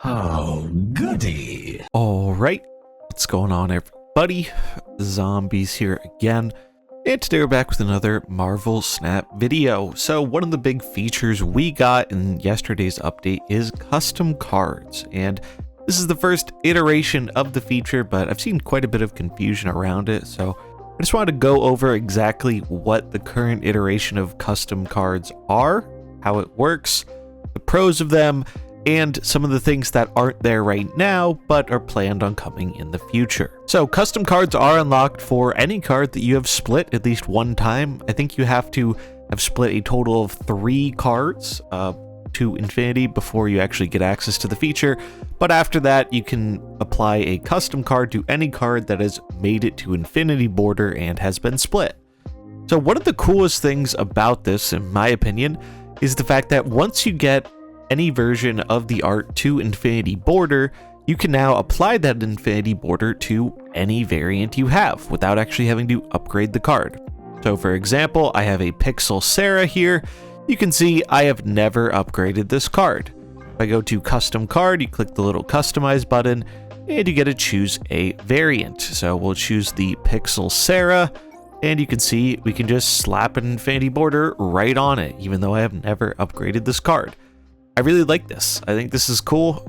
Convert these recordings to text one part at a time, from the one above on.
Oh, goody. All right, what's going on, everybody? Zombies here again, and today we're back with another Marvel Snap video. So one of the big features we got in yesterday's update is custom cards, and this is the first iteration of the feature, but I've seen quite a bit of confusion around it, so I just wanted to go over exactly what the current iteration of custom cards are, how it works, the pros of them, and some of the things that aren't there right now, but are planned on coming in the future. So custom cards are unlocked for any card that you have split at least one time. I think you have to have split a total of 3 cards to infinity before you actually get access to the feature, but after that you can apply a custom card to any card that has made it to infinity border and has been split. So one of the coolest things about this, in my opinion, is the fact that once you get any version of the art to infinity border, you can now apply that infinity border to any variant you have without actually having to upgrade the card. So for example, I have a Pixel Sarah here. You can see I have never upgraded this card. If I go to custom card, you click the little customize button and you get to choose a variant. So we'll choose the Pixel Sarah, and you can see we can just slap an infinity border right on it, even though I have never upgraded this card. I really like this. I think this is cool.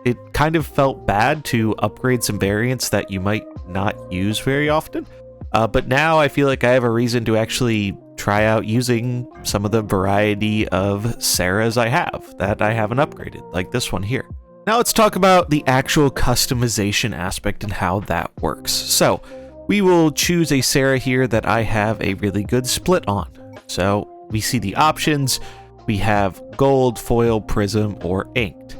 It kind of felt bad to upgrade some variants that you might not use very often. But now I feel like I have a reason to actually try out using some of the variety of Sarahs I have that I haven't upgraded, like this one here. Now let's talk about the actual customization aspect and how that works. So we will choose a Sarah here that I have a really good split on. So we see the options. We have gold, foil, prism, or inked.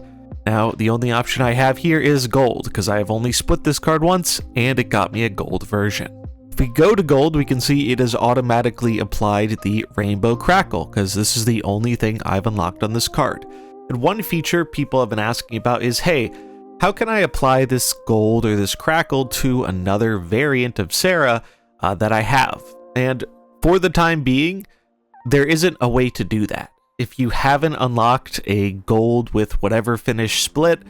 Now, the only option I have here is gold, because I have only split this card once, and it got me a gold version. If we go to gold, we can see it has automatically applied the rainbow crackle, because this is the only thing I've unlocked on this card. And one feature people have been asking about is, hey, how can I apply this gold or this crackle to another variant of Sarah that I have? And for the time being, there isn't a way to do that. If you haven't unlocked a gold with whatever finish split,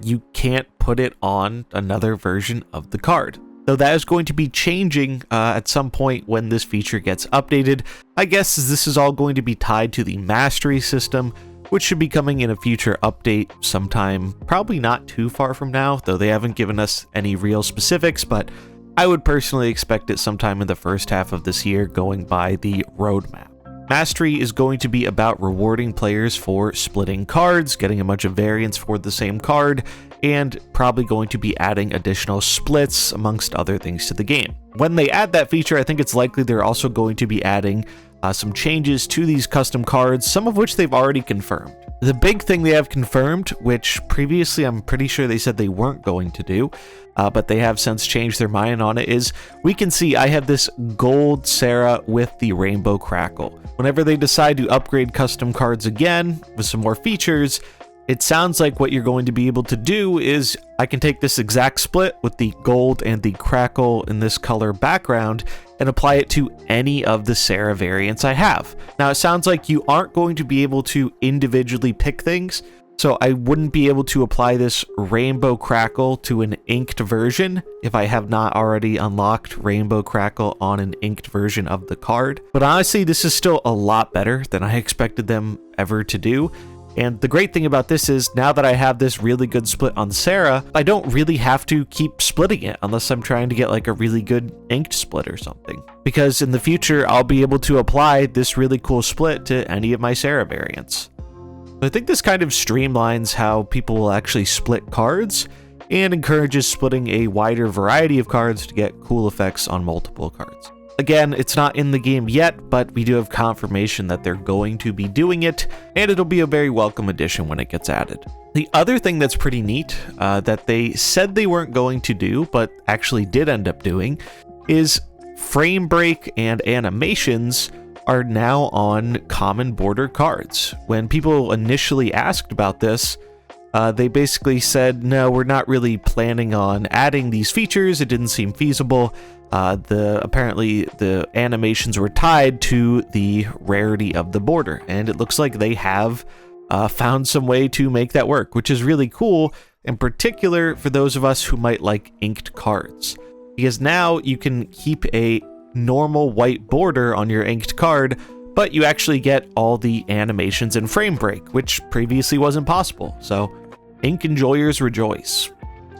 you can't put it on another version of the card. Though that is going to be changing at some point when this feature gets updated. I guess this is all going to be tied to the mastery system, which should be coming in a future update sometime, probably not too far from now, though they haven't given us any real specifics, but I would personally expect it sometime in the first half of this year, going by the roadmap. Mastery is going to be about rewarding players for splitting cards, getting a bunch of variants for the same card, and probably going to be adding additional splits amongst other things to the game. When they add that feature, I think it's likely they're also going to be adding some changes to these custom cards, some of which they've already confirmed. The big thing they have confirmed, which previously I'm pretty sure they said they weren't going to do, but they have since changed their mind on it, is we can see I have this gold Sarah with the rainbow crackle. Whenever they decide to upgrade custom cards again with some more features, it sounds like what you're going to be able to do is I can take this exact split with the gold and the crackle in this color background and apply it to any of the Sarah variants I have. Now, it sounds like you aren't going to be able to individually pick things, so I wouldn't be able to apply this rainbow crackle to an inked version if I have not already unlocked rainbow crackle on an inked version of the card. But honestly, this is still a lot better than I expected them ever to do. And the great thing about this is now that I have this really good split on Sarah, I don't really have to keep splitting it unless I'm trying to get like a really good inked split or something. Because in the future, I'll be able to apply this really cool split to any of my Sarah variants. I think this kind of streamlines how people will actually split cards and encourages splitting a wider variety of cards to get cool effects on multiple cards. Again, it's not in the game yet, but we do have confirmation that they're going to be doing it, and it'll be a very welcome addition when it gets added. The other thing that's pretty neat that they said they weren't going to do, but actually did end up doing, is frame break and animations are now on common border cards. When people initially asked about this, they basically said, no, we're not really planning on adding these features. It didn't seem feasible. Apparently the animations were tied to the rarity of the border, and it looks like they have found some way to make that work, which is really cool, in particular for those of us who might like inked cards. Because now you can keep a normal white border on your inked card, but you actually get all the animations in frame break, which previously wasn't possible. So ink enjoyers rejoice.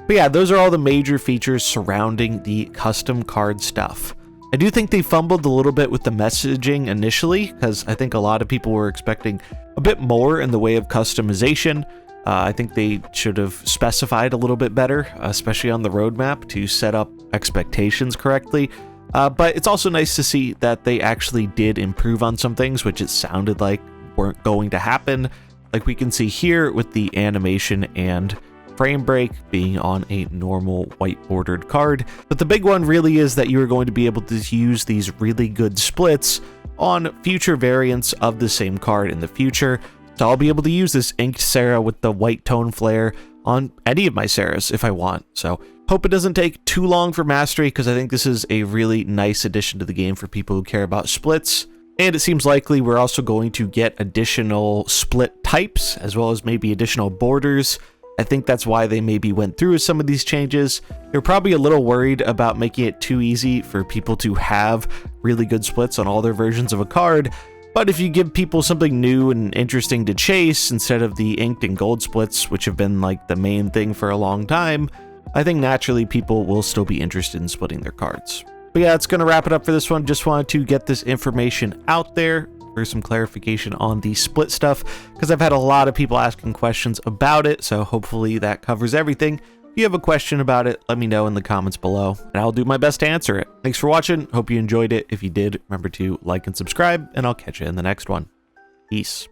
But yeah, those are all the major features surrounding the custom card stuff. I do think they fumbled a little bit with the messaging initially, because I think a lot of people were expecting a bit more in the way of customization. I think they should have specified a little bit better, especially on the roadmap, to set up expectations correctly. But it's also nice to see that they actually did improve on some things, which it sounded like weren't going to happen. Like we can see here with the animation and frame break being on a normal white bordered card. But the big one really is that you are going to be able to use these really good splits on future variants of the same card in the future. So I'll be able to use this inked Serra with the white tone flare on any of my Serras if I want. So hope it doesn't take too long for mastery, because I think this is a really nice addition to the game for people who care about splits. And it seems likely we're also going to get additional split types, as well as maybe additional borders. I think that's why they maybe went through with some of these changes. They're probably a little worried about making it too easy for people to have really good splits on all their versions of a card. But if you give people something new and interesting to chase instead of the inked and gold splits, which have been like the main thing for a long time, I think naturally people will still be interested in splitting their cards. But yeah, that's going to wrap it up for this one. Just wanted to get this information out there for some clarification on the split stuff, because I've had a lot of people asking questions about it, so hopefully that covers everything. If you have a question about it, let me know in the comments below, and I'll do my best to answer it. Thanks for watching. Hope you enjoyed it. If you did, remember to like and subscribe, and I'll catch you in the next one. Peace.